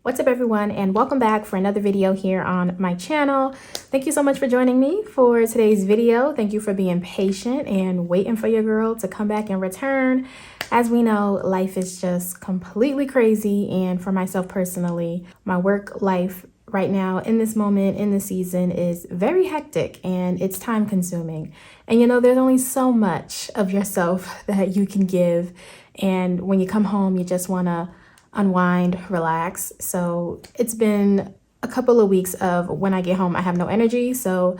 What's up everyone, and welcome back for another video here on my channel. Thank you so much for joining me for today's video. Thank you for being patient and waiting for your girl to come back and return. As we know, life is just completely crazy, and for myself personally, my work life right now in this moment in the season is very hectic and it's time consuming. And you know, there's only so much of yourself that you can give, and when you come home you just want to unwind, relax. So it's been a couple of weeks of when I get home I have no energy, so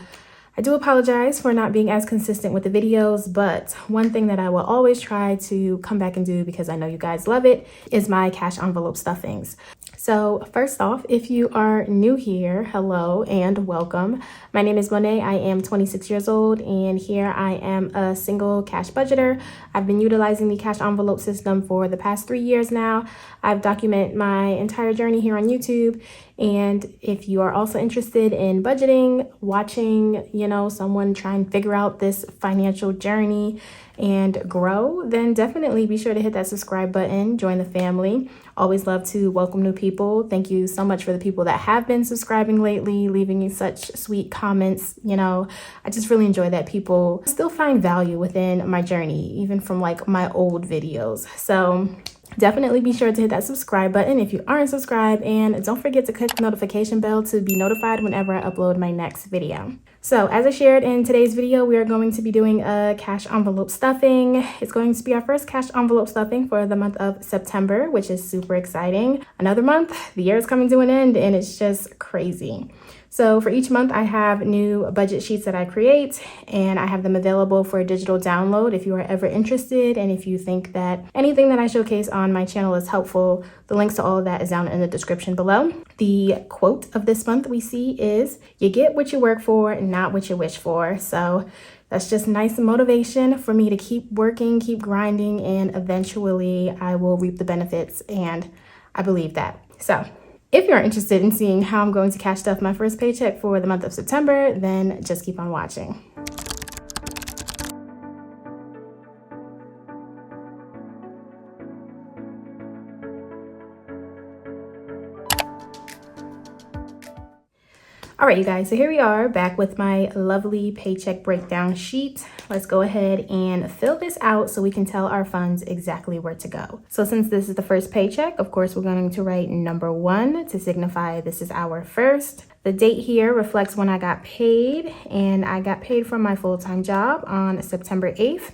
I do apologize for not being as consistent with the videos, but one thing that I will always try to come back and do, because I know you guys love it, is my cash envelope stuffings. So first off, if you are new here, hello and welcome. My name is Monet. I am 26 years old, and here I am a single cash budgeter. I've been utilizing the cash envelope system for the past 3 years now. I've documented my entire journey here on YouTube. And if you are also interested in budgeting, watching, someone try and figure out this financial journey and grow, then definitely be sure to hit that subscribe button, join the family. Always love to welcome new people. Thank you so much for the people that have been subscribing lately, leaving me such sweet comments. I just really enjoy that people still find value within my journey, even from like my old videos. So definitely be sure to hit that subscribe button if you aren't subscribed, and don't forget to click the notification bell to be notified whenever I upload my next video. So as I shared in today's video, we are going to be doing a cash envelope stuffing. It's going to be our first cash envelope stuffing for the month of September, which is super exciting. Another month, the year is coming to an end, and it's just crazy. So for each month, I have new budget sheets that I create, and I have them available for a digital download if you are ever interested. And if you think that anything that I showcase on my channel is helpful, the links to all of that is down in the description below. The quote of this month we see is, "You get what you work for, not what you wish for." So that's just nice motivation for me to keep working, keep grinding, and eventually I will reap the benefits, and I believe that. So if you're interested in seeing how I'm going to cash stuff my first paycheck for the month of September, then just keep on watching. All right, you guys, so here we are back with my lovely paycheck breakdown sheet. Let's go ahead and fill this out so we can tell our funds exactly where to go. So since this is the first paycheck, of course, we're going to write number 1 to signify this is our first. The date here reflects when I got paid, and I got paid from my full-time job on September 8th,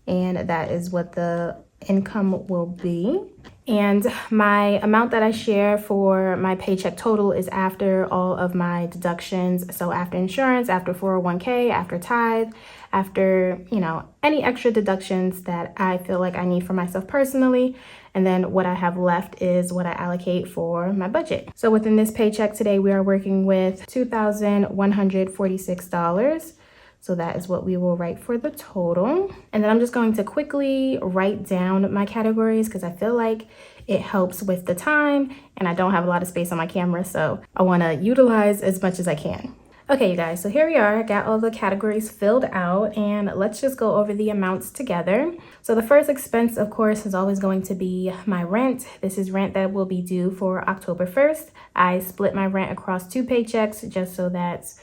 and that is what the income will be. And my amount that I share for my paycheck total is after all of my deductions. So after insurance, after 401k, after tithe, after, any extra deductions that I feel like I need for myself personally. And then what I have left is what I allocate for my budget. So within this paycheck today, we are working with $2,146. So that is what we will write for the total. And then I'm just going to quickly write down my categories because I feel like it helps with the time, and I don't have a lot of space on my camera, so I want to utilize as much as I can. Okay, you guys, so here we are. I got all the categories filled out, and let's just go over the amounts together. So the first expense, of course, is always going to be my rent. This is rent that will be due for October 1st. I split my rent across 2 paychecks just so that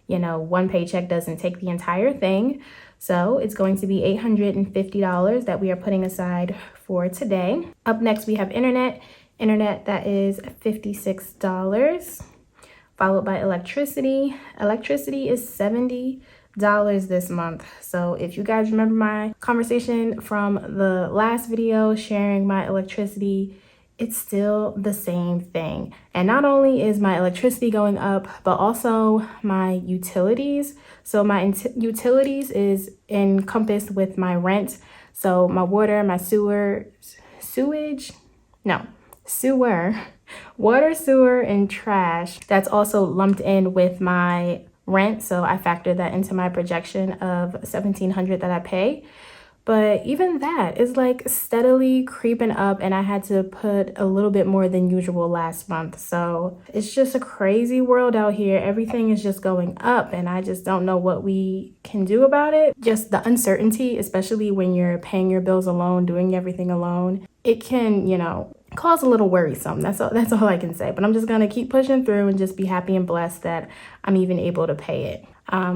one paycheck doesn't take the entire thing. So it's going to be $850 that we are putting aside for today. Up next, we have internet. Internet, that is $56, followed by electricity. Electricity is $70 this month. So if you guys remember my conversation from the last video sharing my electricity, it's still the same thing. And not only is my electricity going up, but also my utilities. So my utilities is encompassed with my rent. So my water, my sewer, water, sewer, and trash, that's also lumped in with my rent. So I factor that into my projection of $1,700 that I pay. But even that is like steadily creeping up, and I had to put a little bit more than usual last month. So it's just a crazy world out here. Everything is just going up, and I just don't know what we can do about it. Just the uncertainty, especially when you're paying your bills alone, doing everything alone. It can, cause a little worrisome. That's all I can say. But I'm just gonna keep pushing through and just be happy and blessed that I'm even able to pay it.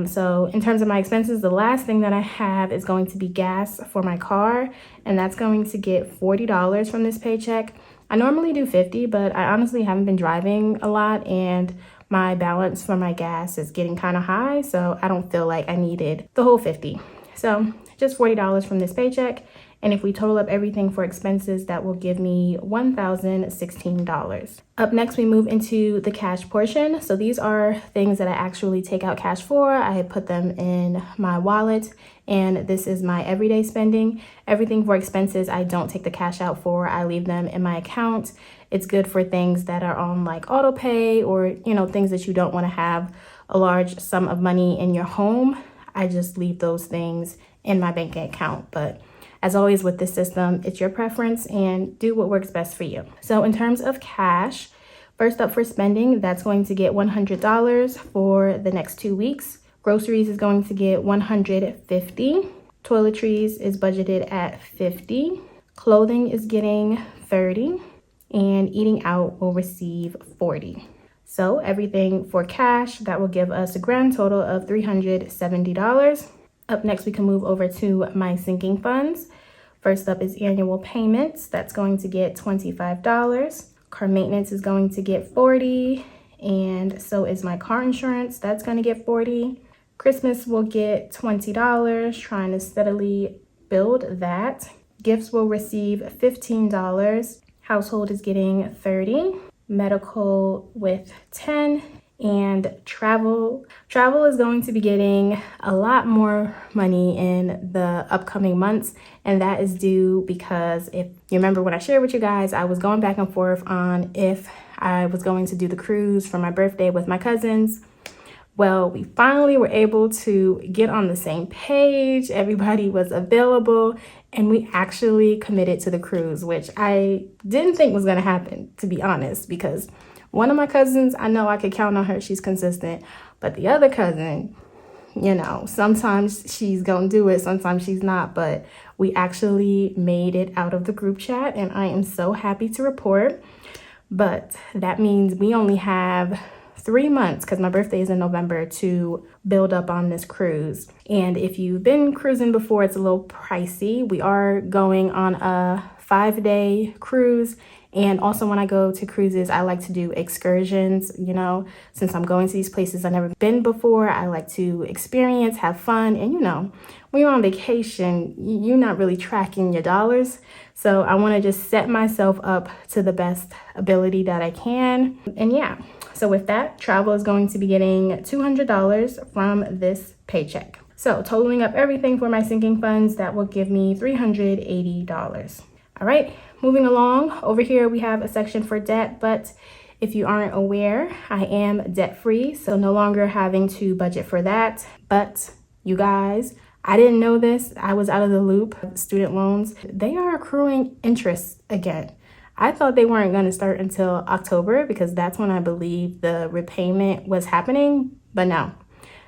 So in terms of my expenses, the last thing that I have is going to be gas for my car, and that's going to get $40 from this paycheck. I normally do 50, but I honestly haven't been driving a lot, and my balance for my gas is getting kind of high, so I don't feel like I needed the whole 50. So just $40 from this paycheck. And if we total up everything for expenses, that will give me $1,016. Up next, we move into the cash portion. So these are things that I actually take out cash for. I put them in my wallet, and this is my everyday spending. Everything for expenses, I don't take the cash out for. I leave them in my account. It's good for things that are on like auto pay, or, you know, things that you don't want to have a large sum of money in your home. I just leave those things in my bank account. But as always with this system, it's your preference and do what works best for you. So in terms of cash, first up for spending, that's going to get $100 for the next 2 weeks. Groceries is going to get $150. Toiletries is budgeted at $50. Clothing is getting $30. And eating out will receive $40. So everything for cash, that will give us a grand total of $370. Up next, we can move over to my sinking funds. First up is annual payments. That's going to get $25. Car maintenance is going to get $40. And so is my car insurance. That's going to get $40. Christmas will get $20, trying to steadily build that. Gifts will receive $15. Household is getting $30. Medical with $10. And travel is going to be getting a lot more money in the upcoming months, and that is due because if you remember when I shared with you guys, I was going back and forth on if I was going to do the cruise for my birthday with my cousins. Well, we finally were able to get on the same page. Everybody was available, and we actually committed to the cruise, which I didn't think was going to happen, to be honest, because one of my cousins, I know I could count on her. She's consistent. But the other cousin, you know, sometimes she's going to do it, sometimes she's not. But we actually made it out of the group chat, and I am so happy to report. But that means we only have 3 months, because my birthday is in November, to build up on this cruise. And if you've been cruising before, it's a little pricey. We are going on a 5-day cruise. And also when I go to cruises, I like to do excursions, you know, since I'm going to these places I've never been before. I like to experience, have fun. And, you know, when you're on vacation, you're not really tracking your dollars. So I want to just set myself up to the best ability that I can. And yeah, so with that, travel is going to be getting $200 from this paycheck. So totaling up everything for my sinking funds, that will give me $380. All right. Moving along, over here we have a section for debt, but if you aren't aware, I am debt-free, so no longer having to budget for that. But you guys, I didn't know this. I was out of the loop. Student loans, they are accruing interest again. I thought they weren't going to start until October because that's when I believe the repayment was happening, but no,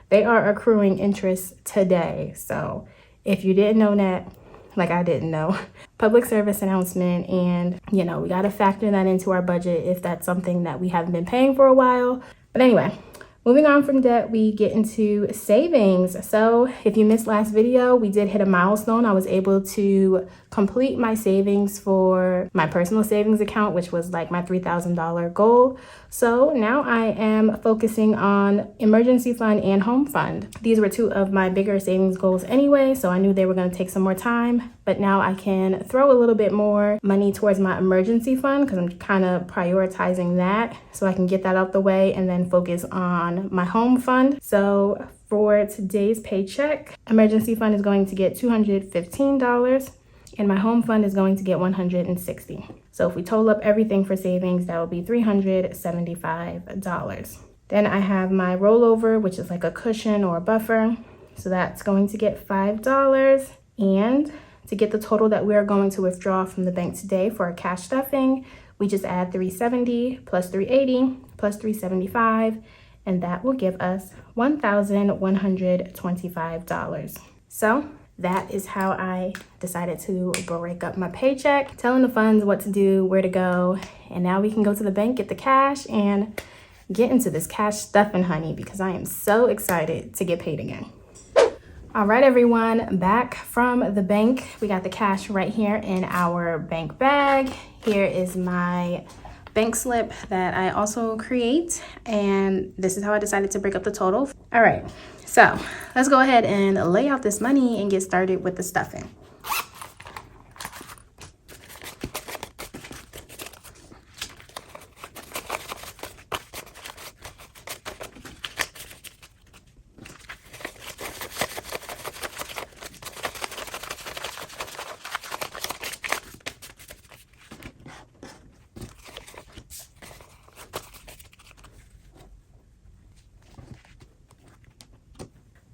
they are accruing interest today. So if you didn't know that, like I didn't know, public service announcement, and you know, we got to factor that into our budget if that's something that we haven't been paying for a while. But anyway, moving on from debt, we get into savings. So if you missed last video, we did hit a milestone. I was able to complete my savings for my personal savings account, which was like my $3,000 goal. So now I am focusing on emergency fund and home fund. These were two of my bigger savings goals anyway, so I knew they were going to take some more time. But now I can throw a little bit more money towards my emergency fund because I'm kind of prioritizing that so I can get that out the way and then focus on my home fund. So for today's paycheck, emergency fund is going to get $215 and my home fund is going to get $160. So if we total up everything for savings, that will be $375. Then I have my rollover, which is like a cushion or a buffer. So that's going to get $5. And to get the total that we are going to withdraw from the bank today for our cash stuffing, we just add $370 plus $380 plus $375, and that will give us $1,125. So that is how I decided to break up my paycheck, telling the funds what to do, where to go. And now we can go to the bank, get the cash, and get into this cash stuffing, honey, because I am so excited to get paid again. All right, everyone, back from the bank. We got the cash right here in our bank bag. Here is my bank slip that I also create, and this is how I decided to break up the total. All right, so let's go ahead and lay out this money and get started with the stuffing.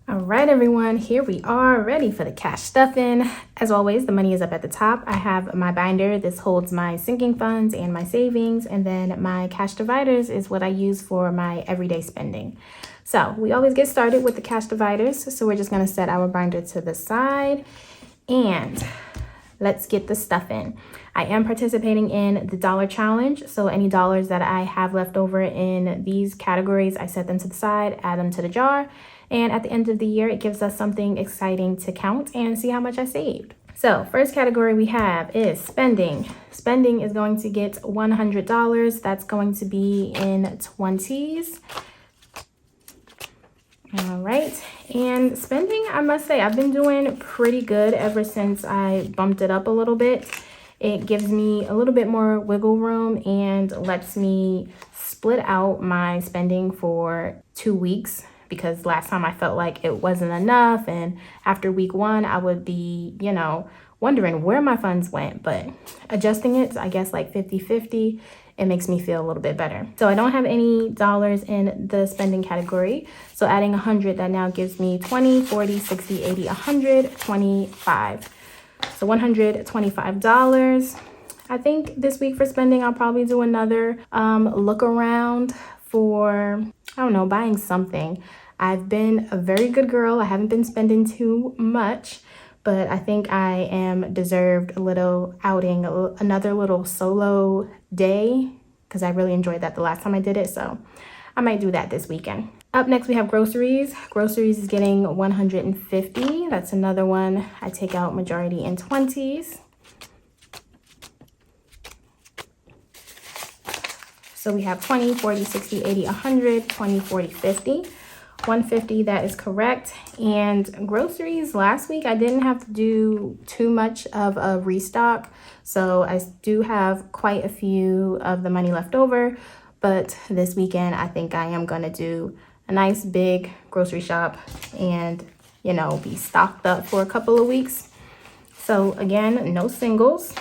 All right, everyone, here we are ready for the cash stuffing. As always, the money is up at the top. I have my binder. This holds my sinking funds and my savings, and then my cash dividers is what I use for my everyday spending. So we always get started with the cash dividers. So we're just gonna set our binder to the side and let's get the stuff in. I am participating in the dollar challenge. So any dollars that I have left over in these categories, I set them to the side, add them to the jar. And at the end of the year, it gives us something exciting to count and see how much I saved. So first category we have is spending. Spending is going to get $100. That's going to be in 20s. All right, and spending, I must say, I've been doing pretty good ever since I bumped it up a little bit. It gives me a little bit more wiggle room and lets me split out my spending for 2 weeks, because last time I felt like it wasn't enough, and after week 1 I would be, wondering where my funds went. But adjusting it, I guess like 50-50, it makes me feel a little bit better. So I don't have any dollars in the spending category. So adding 100, that now gives me 20, 40, 60, 80, 100, 25. So $125. I think this week for spending, I'll probably do another look around for, I don't know, buying something. I've been a very good girl. I haven't been spending too much, but I think I am deserved a little outing, another little solo day, because I really enjoyed that the last time I did it. So I might do that this weekend. Up next, we have groceries. Groceries is getting $150. That's another one. I take out majority in 20s. So we have 20, 40, 60, 80, 100, 20, 40, 50. 150, that is correct. And groceries, last week I didn't have to do too much of a restock, so I do have quite a few of the money left over. But this weekend I think I am gonna do a nice big grocery shop and be stocked up for a couple of weeks. So again, no singles.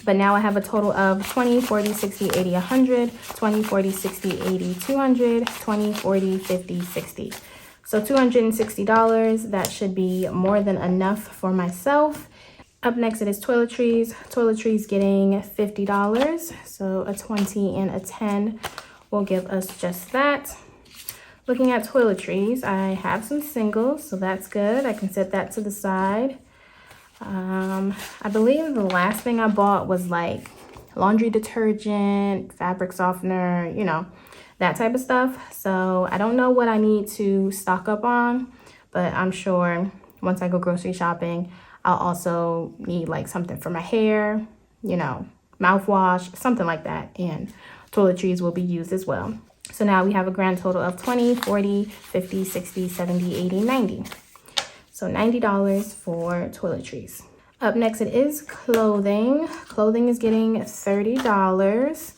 But now I have a total of 20, 40, 60, 80, 100, 20, 40, 60, 80, 200, 20, 40, 50, 60. So $260, that should be more than enough for myself. Up next, it is toiletries. Toiletries getting $50. So a 20 and a 10 will give us just that. Looking at toiletries, I have some singles, so that's good. I can set that to the side. I believe the last thing I bought was like laundry detergent, fabric softener, that type of stuff. So I don't know what I need to stock up on, but I'm sure once I go grocery shopping, I'll also need like something for my hair, mouthwash, something like that. And toiletries will be used as well. So now we have a grand total of 20, 40, 50, 60, 70, 80, 90. So $90 for toiletries. Up next, it is clothing. Clothing is getting $30.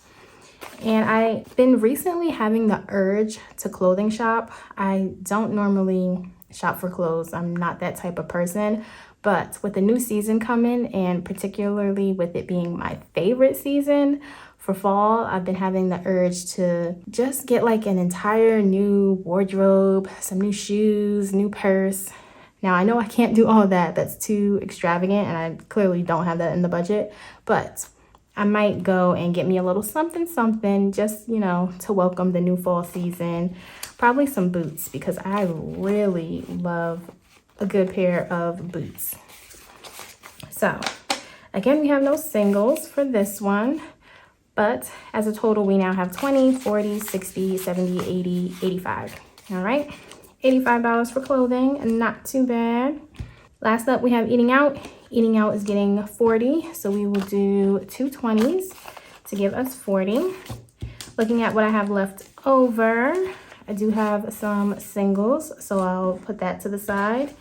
And I've been recently having the urge to clothing shop. I don't normally shop for clothes. I'm not that type of person. But with the new season coming, and particularly with it being my favorite season for fall, I've been having the urge to just get like an entire new wardrobe, some new shoes, new purse. Now, I know I can't do all that. That's too extravagant, and I clearly don't have that in the budget. But I might go and get me a little something just, to welcome the new fall season. Probably some boots, because I really love a good pair of boots. So again, we have no singles for this one, but as a total, we now have 20, 40, 60, 70, 80, 85. All right, $85 for clothing, not too bad. Last up, we have eating out. Eating out is getting 40, so we will do 2 20s to give us 40. Looking at what I have left over, I do have some singles, so I'll put that to the side.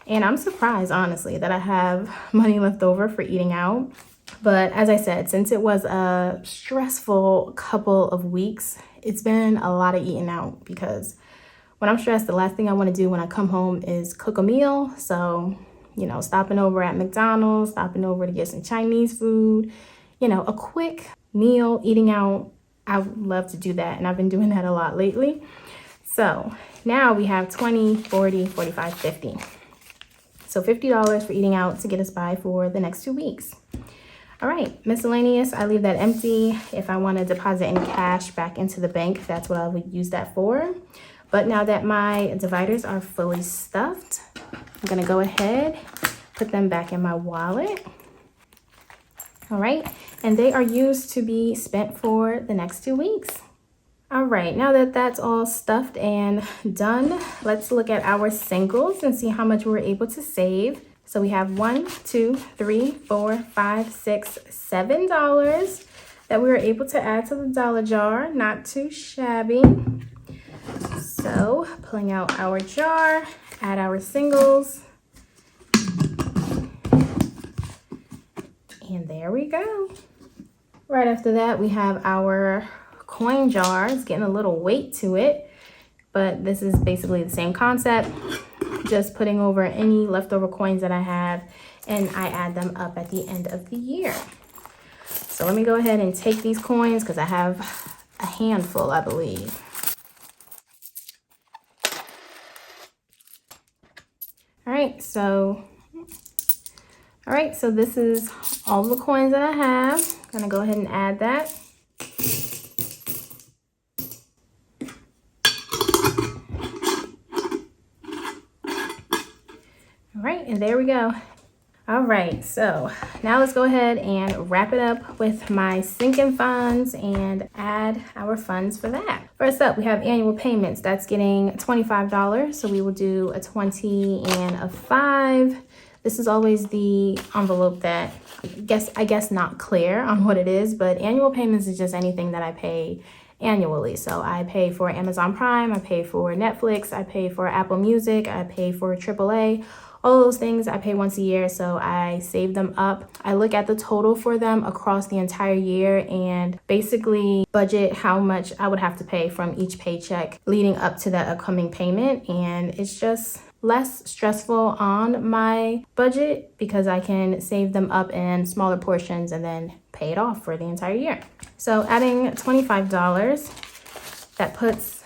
And I'm surprised, honestly, that I have money left over for eating out. But as I said, since it was a stressful couple of weeks, it's been a lot of eating out because when I'm stressed, the last thing I want to do when I come home is cook a meal. So, you know, stopping over at McDonald's, stopping over to get some Chinese food, you know, a quick meal, eating out. I would love to do that. And I've been doing that a lot lately. So now we have 20, 40, 45, 50. So $50 for eating out to get us by for the next 2 weeks. All right, miscellaneous, I leave that empty. If I want to deposit any cash back into the bank, that's what I would use that for. But now that my dividers are fully stuffed, I'm gonna go ahead, put them back in my wallet. All right, and they are used to be spent for the next 2 weeks. All right, now that that's all stuffed and done, let's look at our singles and see how much we were able to save. So we have $1, $2, $3, $4, $5, $6, $7 that we were able to add to the dollar jar. Not too shabby. So pulling out our jar, add our singles. And there we go. Right after that, we have our coin jar. It's getting a little weight to it, but this is basically the same concept. Just putting over any leftover coins that I have, and I add them up at the end of the year. So let me go ahead and take these coins because I have a handful, I believe. All right, so this is all the coins that I have. I'm gonna go ahead and add that. All right, and there we go. All right, so now let's go ahead and wrap it up with my sinking funds and add our funds for that. First up, we have annual payments. That's getting $25. So we will do a 20 and a 5. This is always the envelope that I guess not clear on what it is, but annual payments is just anything that I pay annually. So I pay for Amazon Prime, I pay for Netflix, I pay for Apple Music, I pay for AAA. All those things I pay once a year, so I save them up. I look at the total for them across the entire year and basically budget how much I would have to pay from each paycheck leading up to that upcoming payment. And it's just less stressful on my budget because I can save them up in smaller portions and then pay it off for the entire year. So adding $25, that puts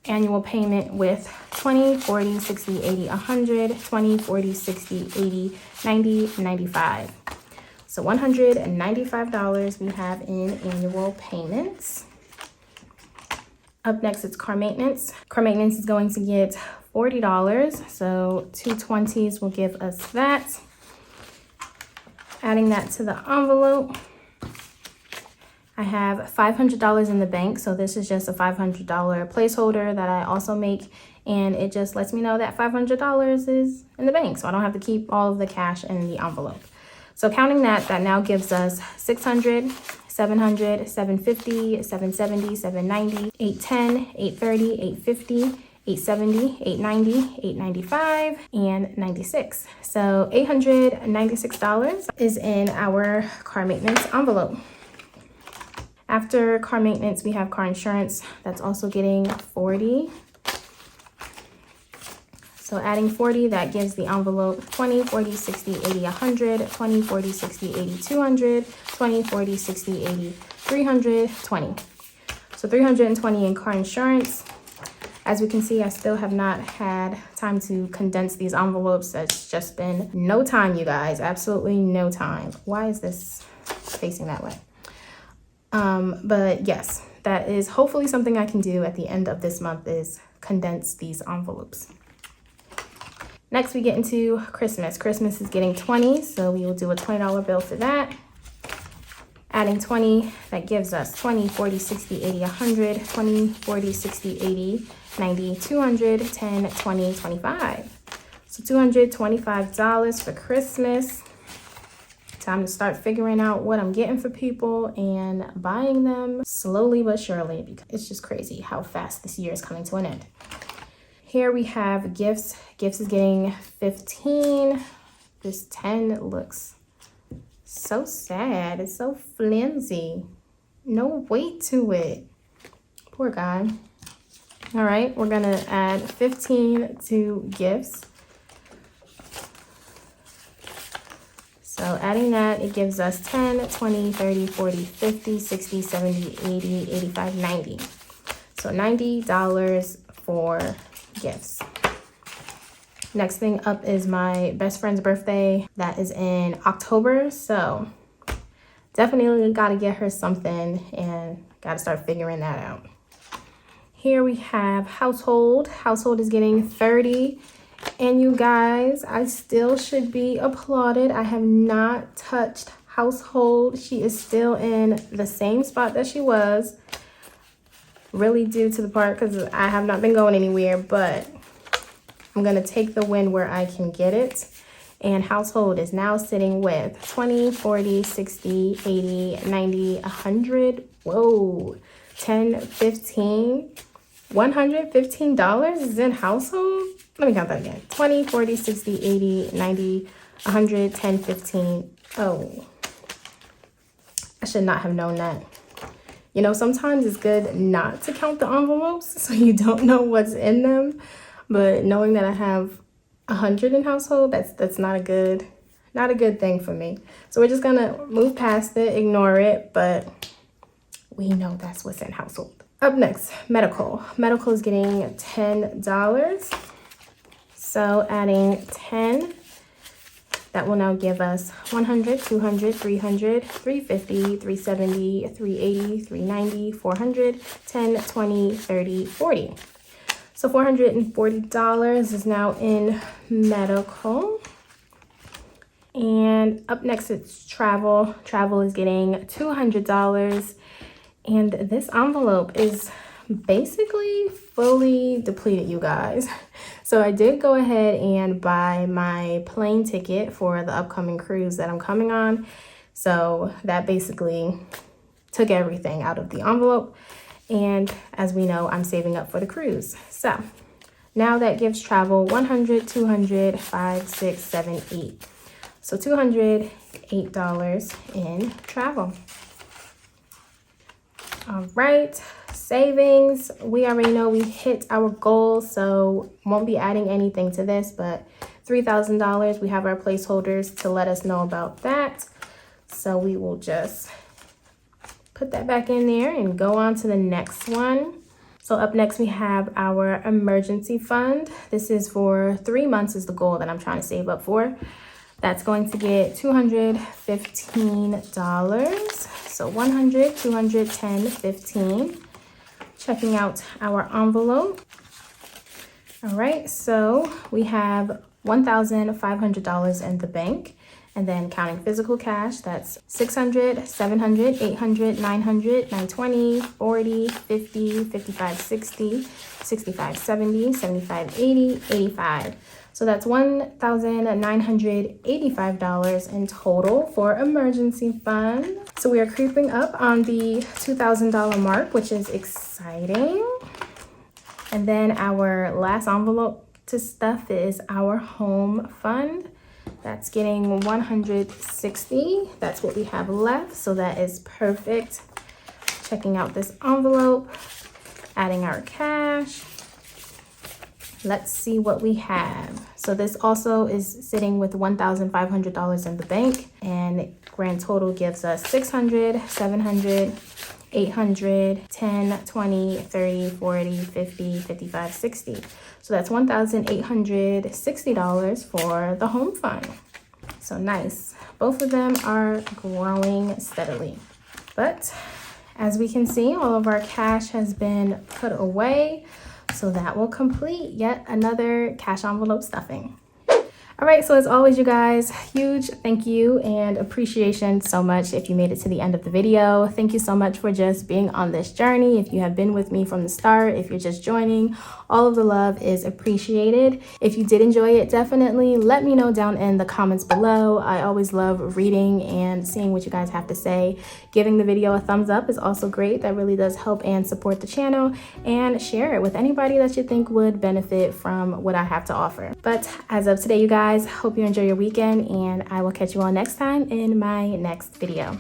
annual payment with 20, 40, 60, 80, 100, 20, 40, 60, 80, 90, 95. So $195 we have in annual payments. Up next, it's car maintenance. Car maintenance is going to get $40. So 2 20s will give us that. Adding that to the envelope. I have $500 in the bank, so this is just a $500 placeholder that I also make, and it just lets me know that $500 is in the bank, so I don't have to keep all of the cash in the envelope. So counting that now gives us $600, $700, $750, $770, $790, $810, $830, $850, $870, $890, $895, and $96. So $896 is in our car maintenance envelope. After car maintenance, we have car insurance. That's also getting $40. So adding 40, that gives the envelope 20, 40, 60, 80, 100, 20, 40, 60, 80, 200, 20, 40, 60, 80, 300, 20. So 320 in car insurance. As we can see, I still have not had time to condense these envelopes. That's just been no time, you guys, absolutely no time. Why is this facing that way? But yes, that is hopefully something I can do at the end of this month is condense these envelopes. Next, we get into Christmas. Christmas is getting 20, so we will do a $20 bill for that. Adding 20, that gives us 20, 40, 60, 80, 100, 20, 40, 60, 80, 90, 200, 10, 20, 25. So $225 for Christmas. Time to start figuring out what I'm getting for people and buying them slowly but surely, because it's just crazy how fast this year is coming to an end. Here we have gifts. Gifts is getting 15. This 10 looks so sad. It's so flimsy. No weight to it. Poor guy. All right, we're gonna add 15 to gifts. So adding that, it gives us 10, 20, 30, 40, 50, 60, 70, 80, 85, 90. So $90 for gifts. Next thing up is my best friend's birthday. That is in October. So definitely got to get her something and got to start figuring that out. Here we have household. Household is getting 30. And you guys, I still should be applauded. I have not touched household. She is still in the same spot that she was. Really due to the part because I have not been going anywhere, but I'm going to take the win where I can get it. And household is now sitting with 20, 40, 60, 80, 90, 100. Whoa, 10, 15, $115 is in household. Let me count that again. 20, 40, 60, 80, 90, 100, 10, 15. Oh, I should not have known that. You know, sometimes it's good not to count the envelopes so you don't know what's in them. But knowing that I have 100 in household, that's not a good thing for me. So we're just gonna move past it, ignore it, but we know that's what's in household. Up next, medical. Medical is getting $10. So adding 10, that will now give us 100, 200, 300, 350, 370, 380, 390, 400, 10, 20, 30, 40. So $440 is now in medical. And up next, it's travel. Travel is getting $200. And this envelope is basically fully depleted, you guys. So I did go ahead and buy my plane ticket for the upcoming cruise that I'm coming on. So that basically took everything out of the envelope. And as we know, I'm saving up for the cruise. So now that gives travel 100, 200, 5, 6, 7, 8. So $208 in travel. All right, savings. We already know we hit our goal, so won't be adding anything to this, but $3,000. We have our placeholders to let us know about that. So we will just put that back in there and go on to the next one. So up next we have our emergency fund. This is for 3 months is the goal that I'm trying to save up for. That's going to get $215. So 100, 210, 15. Checking out our envelope. All right, so we have $1,500 in the bank. And then counting physical cash, that's 600, 700, 800, 900, 920, 40, 50, 55, 60, 65, 70, 75, 80, 85. So that's $1,985 in total for emergency fund. So we are creeping up on the $2,000 mark, which is exciting. And then our last envelope to stuff is our home fund. That's getting 160. That's what we have left. So that is perfect. Checking out this envelope, adding our cash. Let's see what we have. So this also is sitting with $1,500 in the bank, and grand total gives us 600, 700, 800, 10, 20, 30, 40, 50, 55, 60. So that's $1,860 for the home fund. So nice. Both of them are growing steadily. But as we can see, all of our cash has been put away. So that will complete yet another cash envelope stuffing. All right, so as always, you guys, huge thank you and appreciation so much if you made it to the end of the video. Thank you so much for just being on this journey. If you have been with me from the start, if you're just joining, all of the love is appreciated. If you did enjoy it, definitely let me know down in the comments below. I always love reading and seeing what you guys have to say. Giving the video a thumbs up is also great. That really does help and support the channel, and share it with anybody that you think would benefit from what I have to offer. But as of today, you guys, hope you enjoy your weekend, and I will catch you all next time in my next video.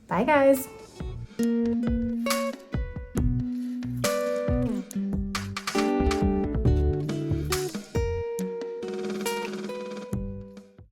Bye, guys.